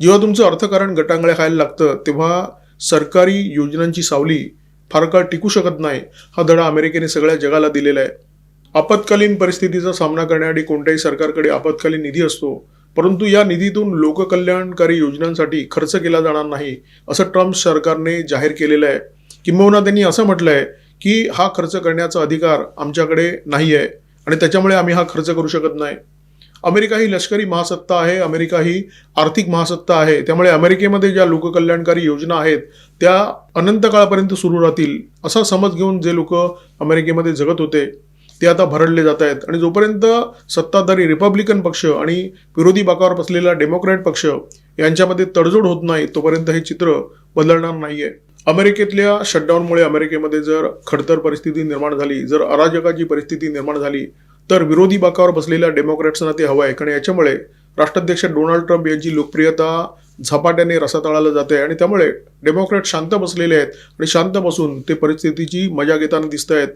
जेव्हा तुमचं अर्थकारण गटांगळ्या खायला लागतं तेव्हा सरकारी योजनांची सावली फार काळ टिकू शकत नाही. हा धडा अमेरिकेने सगळ्या जगाला दिलेला आहे. आपत्कालीन परिस्थितीचा सामना करण्यासाठी कोणत्याही सरकारकडे आपत्कालीन निधी असतो, परंतु या निधीतून लोककल्याणकारी योजनांसाठी खर्च केला जाणार नाही असं ट्रम्प सरकारने जाहीर केलेलं आहे. किंबहुना त्यांनी असं म्हटलं आहे की हा खर्च करण्याचा अधिकार आमच्याकडे नाही आहे आणि त्याच्यामुळे आम्ही हा खर्च करू शकत नाही. अमेरिका ही लष्करी महासत्ता आहे, अमेरिका ही आर्थिक महासत्ता आहे. त्यामुळे अमेरिकेमध्ये ज्या लोककल्याणकारी योजना आहेत त्या अनंत काळापर्यंत सुरू राहतील असा समज घेऊन जे लोक अमेरिकेमध्ये जगत होते ते आता भरडले जात आहेत. आणि जोपर्यंत सत्ताधारी रिपब्लिकन पक्ष आणि विरोधी बाकावर बसलेला डेमोक्रॅट पक्ष यांच्यामध्ये तडजोड होत नाही तोपर्यंत हे चित्र बदलणार नाहीये. अमेरिकेतल्या शटडाऊनमुळे अमेरिकेमध्ये जर खडतर परिस्थिती निर्माण झाली, जर अराजकाची परिस्थिती निर्माण झाली तर विरोधी बाकावर बसलेल्या डेमोक्रॅट्सना ते हवं आहे. कारण याच्यामुळे राष्ट्राध्यक्ष डोनाल्ड ट्रम्प यांची लोकप्रियता झपाट्याने रसातळाला जाते आणि त्यामुळे डेमोक्रॅट शांत बसलेले आहेत आणि शांत बसून ते परिस्थितीची मजा घेताना दिसत आहेत.